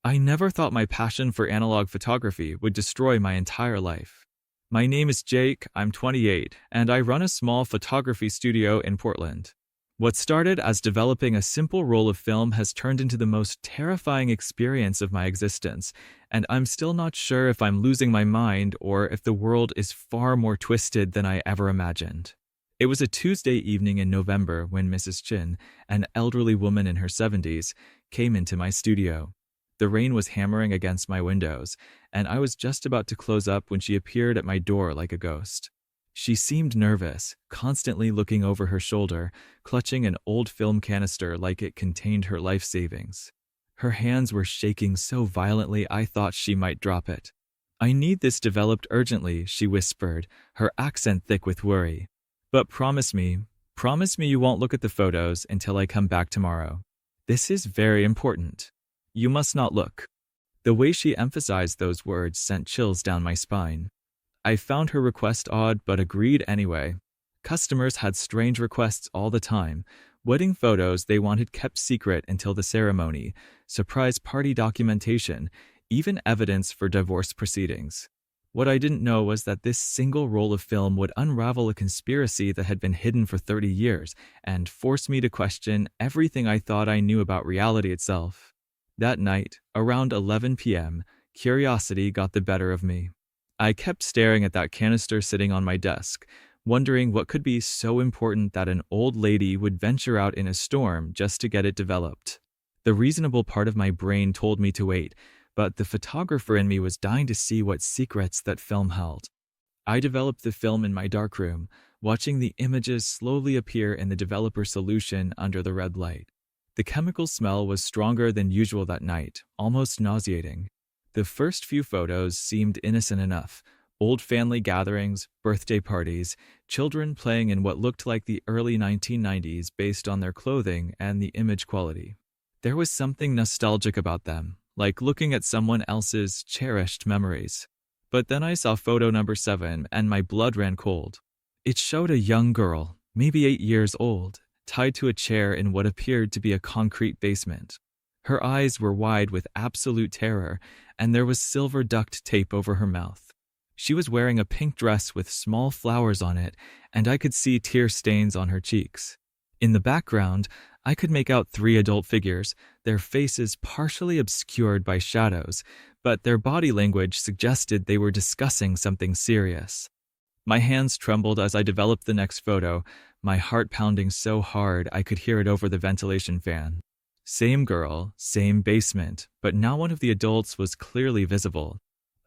I never thought my passion for analog photography would destroy my entire life. My name is Jake, I'm 28, and I run a small photography studio in Portland. What started as developing a simple roll of film has turned into the most terrifying experience of my existence, and I'm still not sure if I'm losing my mind or if the world is far more twisted than I ever imagined. It was a Tuesday evening in November when Mrs. Chin, an elderly woman in her 70s, came into my studio. The rain was hammering against my windows, and I was just about to close up when she appeared at my door like a ghost. She seemed nervous, constantly looking over her shoulder, clutching an old film canister like it contained her life savings. Her hands were shaking so violently I thought she might drop it. "I need this developed urgently," she whispered, her accent thick with worry. "But promise me you won't look at the photos until I come back tomorrow. This is very important. You must not look." The way she emphasized those words sent chills down my spine. I found her request odd but agreed anyway. Customers had strange requests all the time. Wedding photos they wanted kept secret until the ceremony, surprise party documentation, even evidence for divorce proceedings. What I didn't know was that this single roll of film would unravel a conspiracy that had been hidden for 30 years and force me to question everything I thought I knew about reality itself. That night, around 11 p.m., curiosity got the better of me. I kept staring at that canister sitting on my desk, wondering what could be so important that an old lady would venture out in a storm just to get it developed. The reasonable part of my brain told me to wait, but the photographer in me was dying to see what secrets that film held. I developed the film in my darkroom, watching the images slowly appear in the developer solution under the red light. The chemical smell was stronger than usual that night, almost nauseating. The first few photos seemed innocent enough. Old family gatherings, birthday parties, children playing in what looked like the early 1990s based on their clothing and the image quality. There was something nostalgic about them, like looking at someone else's cherished memories. But then I saw photo number 7 and my blood ran cold. It showed a young girl, maybe 8 years old, tied to a chair in what appeared to be a concrete basement. Her eyes were wide with absolute terror, and there was silver duct tape over her mouth. She was wearing a pink dress with small flowers on it, and I could see tear stains on her cheeks. In the background, I could make out 3 adult figures, their faces partially obscured by shadows, but their body language suggested they were discussing something serious. My hands trembled as I developed the next photo, my heart pounding so hard I could hear it over the ventilation fan. Same girl, same basement, but now one of the adults was clearly visible.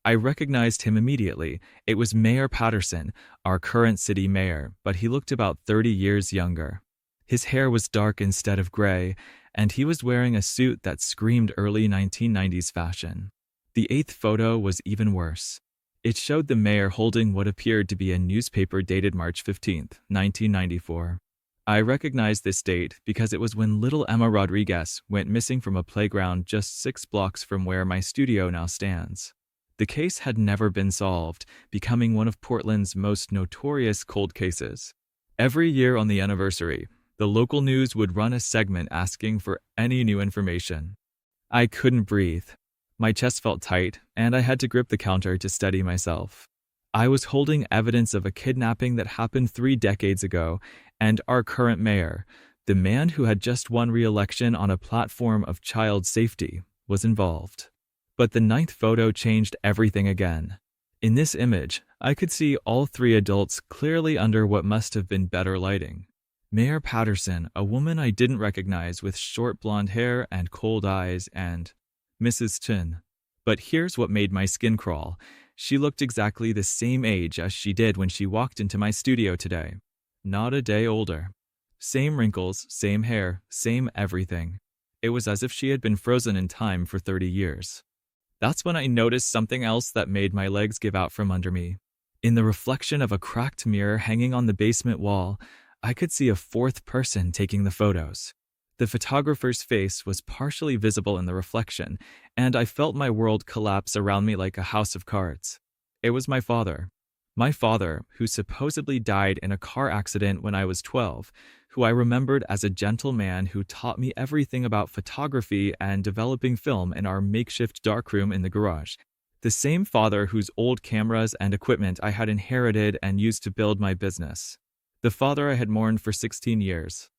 I recognized him immediately. It was Mayor Patterson, our current city mayor, but he looked about 30 years younger. His hair was dark instead of gray, and he was wearing a suit that screamed early 1990s fashion. The 8th photo was even worse. It showed the mayor holding what appeared to be a newspaper dated March 15th, 1994. I recognized this date because it was when little Emma Rodriguez went missing from a playground just 6 blocks from where my studio now stands. The case had never been solved, becoming one of Portland's most notorious cold cases. Every year on the anniversary, the local news would run a segment asking for any new information. I couldn't breathe. My chest felt tight, and I had to grip the counter to steady myself. I was holding evidence of a kidnapping that happened 3 decades ago, and our current mayor, the man who had just won re-election on a platform of child safety, was involved. But the 9th photo changed everything again. In this image, I could see all 3 adults clearly under what must have been better lighting. Mayor Patterson, a woman I didn't recognize with short blonde hair and cold eyes, and Mrs. Chin. But here's what made my skin crawl. She looked exactly the same age as she did when she walked into my studio today. Not a day older. Same wrinkles, same hair, same everything. It was as if she had been frozen in time for 30 years. That's when I noticed something else that made my legs give out from under me. In the reflection of a cracked mirror hanging on the basement wall, I could see a 4th person taking the photos. The photographer's face was partially visible in the reflection, and I felt my world collapse around me like a house of cards. It was my father. My father, who supposedly died in a car accident when I was 12, who I remembered as a gentle man who taught me everything about photography and developing film in our makeshift darkroom in the garage. The same father whose old cameras and equipment I had inherited and used to build my business. The father I had mourned for 16 years.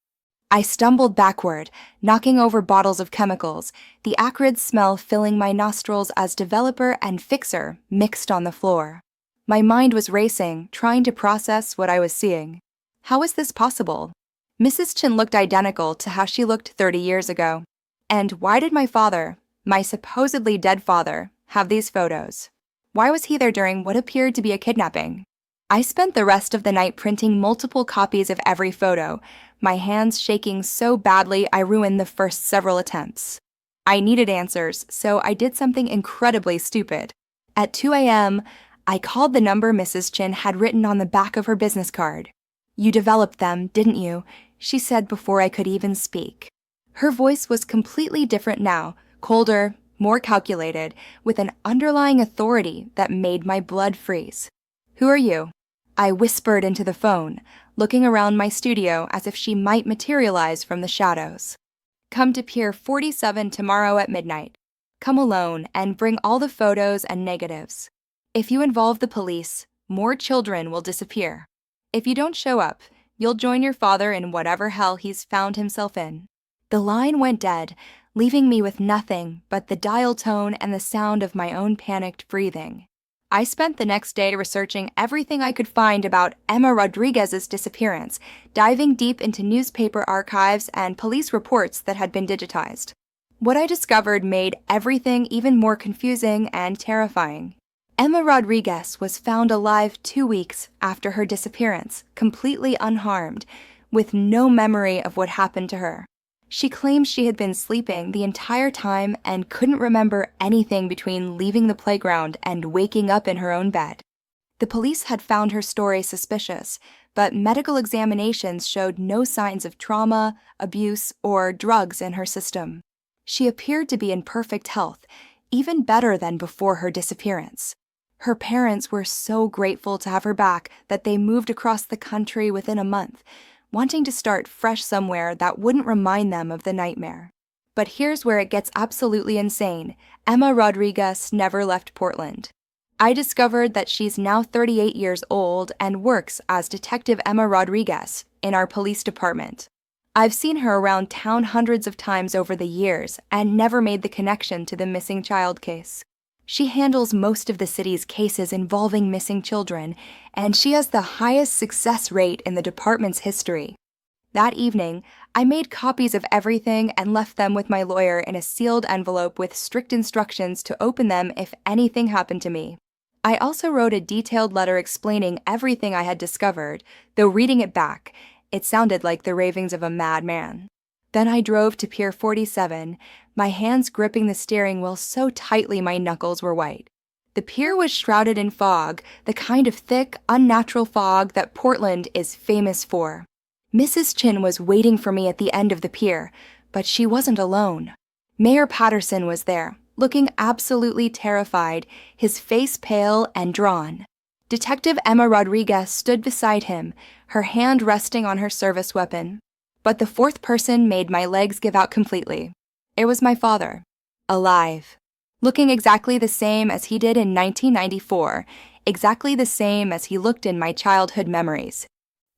I stumbled backward, knocking over bottles of chemicals, the acrid smell filling my nostrils as developer and fixer mixed on the floor. My mind was racing, trying to process what I was seeing. How was this possible? Mrs. Chin looked identical to how she looked 30 years ago. And why did my father, my supposedly dead father, have these photos? Why was he there during what appeared to be a kidnapping? I spent the rest of the night printing multiple copies of every photo, my hands shaking so badly I ruined the first several attempts. I needed answers, so I did something incredibly stupid. At 2 a.m., I called the number Mrs. Chin had written on the back of her business card. "You developed them, didn't you?" she said before I could even speak. Her voice was completely different now, colder, more calculated, with an underlying authority that made my blood freeze. "Who are you?" I whispered into the phone, looking around my studio as if she might materialize from the shadows. "Come to Pier 47 tomorrow at midnight. Come alone and bring all the photos and negatives. If you involve the police, more children will disappear. If you don't show up, you'll join your father in whatever hell he's found himself in." The line went dead, leaving me with nothing but the dial tone and the sound of my own panicked breathing. I spent the next day researching everything I could find about Emma Rodriguez's disappearance, diving deep into newspaper archives and police reports that had been digitized. What I discovered made everything even more confusing and terrifying. Emma Rodriguez was found alive 2 weeks after her disappearance, completely unharmed, with no memory of what happened to her. She claimed she had been sleeping the entire time and couldn't remember anything between leaving the playground and waking up in her own bed. The police had found her story suspicious, but medical examinations showed no signs of trauma, abuse, or drugs in her system. She appeared to be in perfect health, even better than before her disappearance. Her parents were so grateful to have her back that they moved across the country within a month, wanting to start fresh somewhere that wouldn't remind them of the nightmare. But here's where it gets absolutely insane. Emma Rodriguez never left Portland. I discovered that she's now 38 years old and works as Detective Emma Rodriguez in our police department. I've seen her around town hundreds of times over the years and never made the connection to the missing child case. She handles most of the city's cases involving missing children, and she has the highest success rate in the department's history. That evening, I made copies of everything and left them with my lawyer in a sealed envelope with strict instructions to open them if anything happened to me. I also wrote a detailed letter explaining everything I had discovered, though reading it back, it sounded like the ravings of a madman. Then I drove to Pier 47, my hands gripping the steering wheel so tightly my knuckles were white. The pier was shrouded in fog, the kind of thick, unnatural fog that Portland is famous for. Mrs. Chin was waiting for me at the end of the pier, but she wasn't alone. Mayor Patterson was there, looking absolutely terrified, his face pale and drawn. Detective Emma Rodriguez stood beside him, her hand resting on her service weapon. But the fourth person made my legs give out completely. It was my father, alive, looking exactly the same as he did in 1994, exactly the same as he looked in my childhood memories.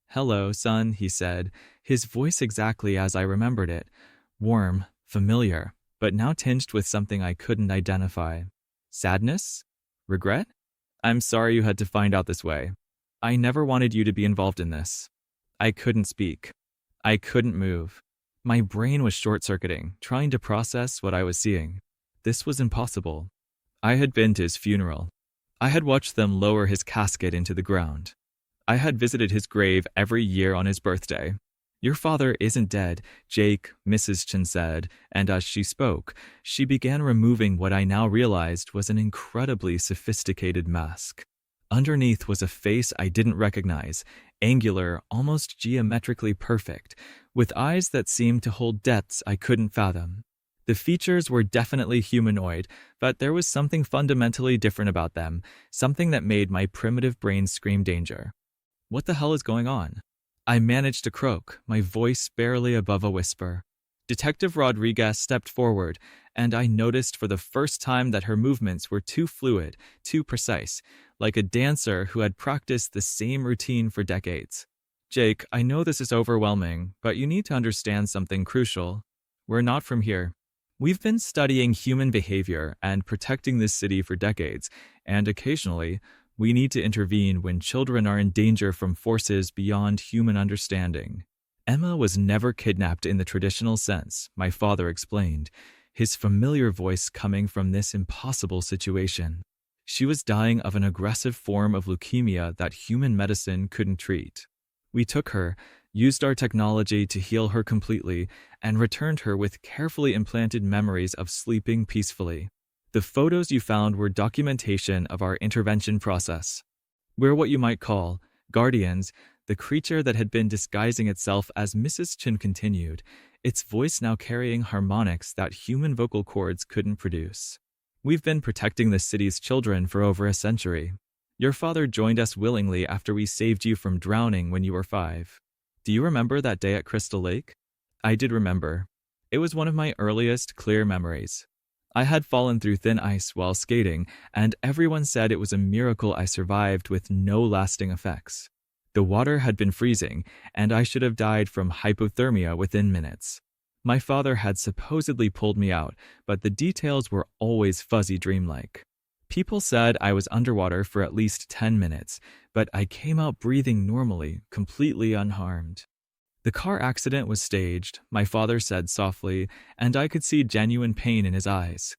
"Hello, son," he said, his voice exactly as I remembered it, warm, familiar, but now tinged with something I couldn't identify. Sadness? Regret? "I'm sorry you had to find out this way. I never wanted you to be involved in this." I couldn't speak. I couldn't move. My brain was short-circuiting, trying to process what I was seeing. This was impossible. I had been to his funeral. I had watched them lower his casket into the ground. I had visited his grave every year on his birthday. "Your father isn't dead, Jake," Mrs. Chin said, and as she spoke, she began removing what I now realized was an incredibly sophisticated mask. Underneath was a face I didn't recognize, angular, almost geometrically perfect, with eyes that seemed to hold depths I couldn't fathom. The features were definitely humanoid, but there was something fundamentally different about them, something that made my primitive brain scream danger. What the hell is going on? I managed to croak, my voice barely above a whisper. Detective Rodriguez stepped forward, and I noticed for the first time that her movements were too fluid, too precise, like a dancer who had practiced the same routine for decades. Jake, I know this is overwhelming, but you need to understand something crucial. We're not from here. We've been studying human behavior and protecting this city for decades, and occasionally, we need to intervene when children are in danger from forces beyond human understanding. Emma was never kidnapped in the traditional sense, my father explained, his familiar voice coming from this impossible situation. She was dying of an aggressive form of leukemia that human medicine couldn't treat. We took her, used our technology to heal her completely, and returned her with carefully implanted memories of sleeping peacefully. The photos you found were documentation of our intervention process. We're what you might call guardians, the creature that had been disguising itself as Mrs. Chin continued, its voice now carrying harmonics that human vocal cords couldn't produce. We've been protecting the city's children for over a century. Your father joined us willingly after we saved you from drowning when you were 5. Do you remember that day at Crystal Lake? I did remember. It was one of my earliest clear memories. I had fallen through thin ice while skating, and everyone said it was a miracle I survived with no lasting effects. The water had been freezing, and I should have died from hypothermia within minutes. My father had supposedly pulled me out, but the details were always fuzzy dreamlike. People said I was underwater for at least 10 minutes, but I came out breathing normally, completely unharmed. The car accident was staged, my father said softly, and I could see genuine pain in his eyes.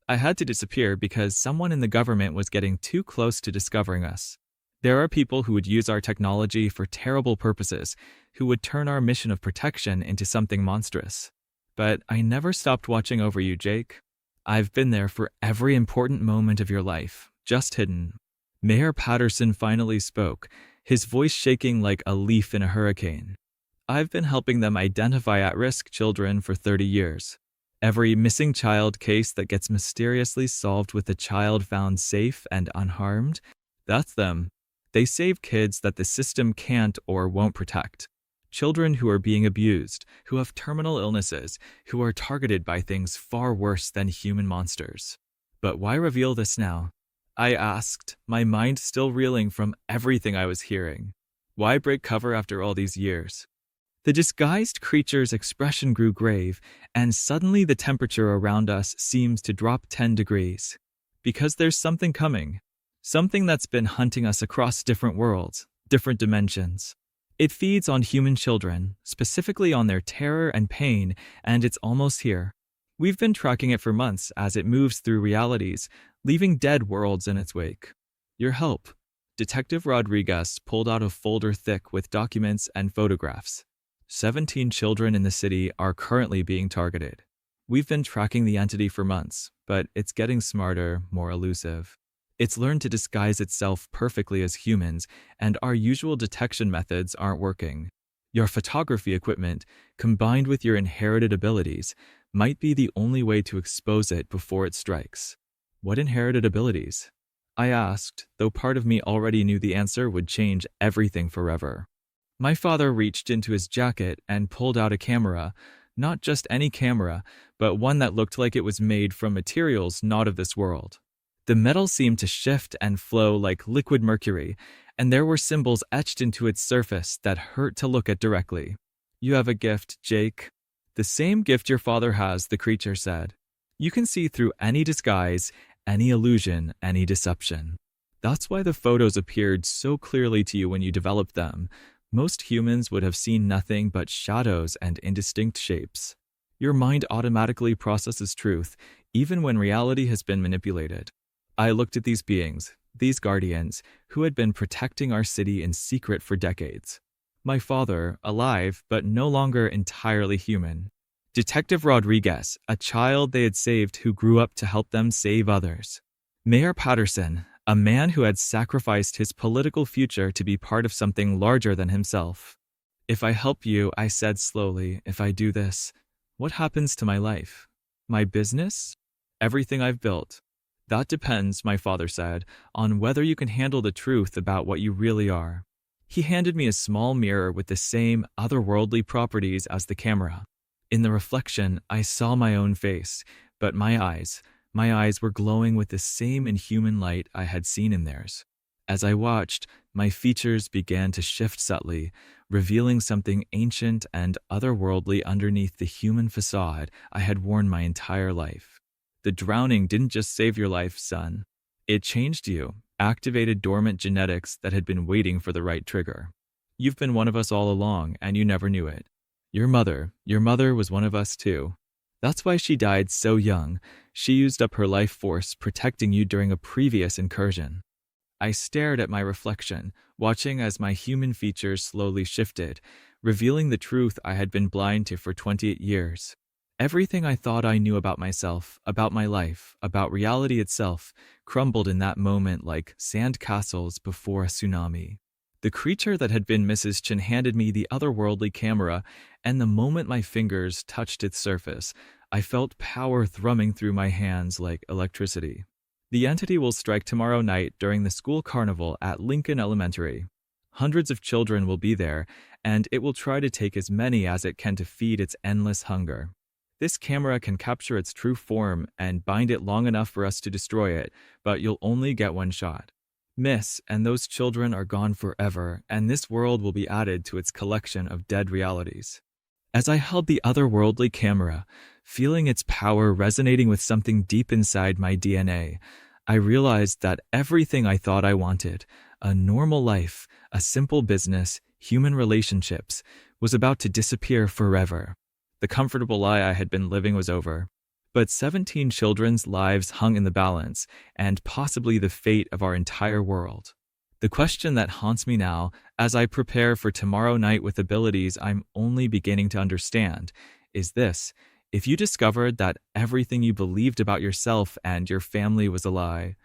I had to disappear because someone in the government was getting too close to discovering us. There are people who would use our technology for terrible purposes, who would turn our mission of protection into something monstrous. But I never stopped watching over you, Jake. I've been there for every important moment of your life, just hidden. Mayor Patterson finally spoke, his voice shaking like a leaf in a hurricane. I've been helping them identify at-risk children for 30 years. Every missing child case that gets mysteriously solved with a child found safe and unharmed, that's them. They save kids that the system can't or won't protect. Children who are being abused, who have terminal illnesses, who are targeted by things far worse than human monsters. But why reveal this now? I asked, my mind still reeling from everything I was hearing. Why break cover after all these years? The disguised creature's expression grew grave, and suddenly the temperature around us seems to drop 10 degrees. Because there's something coming. Something that's been hunting us across different worlds, different dimensions. It feeds on human children, specifically on their terror and pain, and it's almost here. We've been tracking it for months as it moves through realities, leaving dead worlds in its wake. Your help. Detective Rodriguez pulled out a folder thick with documents and photographs. 17 children in the city are currently being targeted. We've been tracking the entity for months, but it's getting smarter, more elusive. It's learned to disguise itself perfectly as humans, and our usual detection methods aren't working. Your photography equipment, combined with your inherited abilities, might be the only way to expose it before it strikes. What inherited abilities? I asked, though part of me already knew the answer would change everything forever. My father reached into his jacket and pulled out a camera, not just any camera, but one that looked like it was made from materials not of this world. The metal seemed to shift and flow like liquid mercury, and there were symbols etched into its surface that hurt to look at directly. You have a gift, Jake. The same gift your father has, the creature said. You can see through any disguise, any illusion, any deception. That's why the photos appeared so clearly to you when you developed them. Most humans would have seen nothing but shadows and indistinct shapes. Your mind automatically processes truth, even when reality has been manipulated. I looked at these beings, these guardians, who had been protecting our city in secret for decades. My father, alive, but no longer entirely human. Detective Rodriguez, a child they had saved who grew up to help them save others. Mayor Patterson, a man who had sacrificed his political future to be part of something larger than himself. If I help you, I said slowly, if I do this, what happens to my life? My business? Everything I've built. That depends, my father said, on whether you can handle the truth about what you really are. He handed me a small mirror with the same otherworldly properties as the camera. In the reflection, I saw my own face, but my eyes were glowing with the same inhuman light I had seen in theirs. As I watched, my features began to shift subtly, revealing something ancient and otherworldly underneath the human facade I had worn my entire life. The drowning didn't just save your life, son. It changed you, activated dormant genetics that had been waiting for the right trigger. You've been one of us all along, and you never knew it. Your mother was one of us too. That's why she died so young. She used up her life force protecting you during a previous incursion. I stared at my reflection, watching as my human features slowly shifted, revealing the truth I had been blind to for 28 years. Everything I thought I knew about myself, about my life, about reality itself, crumbled in that moment like sand castles before a tsunami. The creature that had been Mrs. Chen handed me the otherworldly camera, and the moment my fingers touched its surface, I felt power thrumming through my hands like electricity. The entity will strike tomorrow night during the school carnival at Lincoln Elementary. Hundreds of children will be there, and it will try to take as many as it can to feed its endless hunger. This camera can capture its true form and bind it long enough for us to destroy it, but you'll only get one shot. Miss, and those children are gone forever, and this world will be added to its collection of dead realities. As I held the otherworldly camera, feeling its power resonating with something deep inside my DNA, I realized that everything I thought I wanted, a normal life, a simple business, human relationships, was about to disappear forever. The comfortable lie I had been living was over. But 17 children's lives hung in the balance, and possibly the fate of our entire world. The question that haunts me now, as I prepare for tomorrow night with abilities I'm only beginning to understand, is this: if you discovered that everything you believed about yourself and your family was a lie,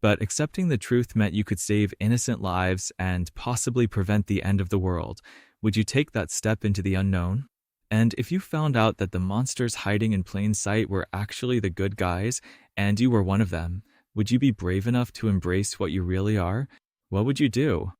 but accepting the truth meant you could save innocent lives and possibly prevent the end of the world, would you take that step into the unknown? And if you found out that the monsters hiding in plain sight were actually the good guys, and you were one of them, would you be brave enough to embrace what you really are? What would you do?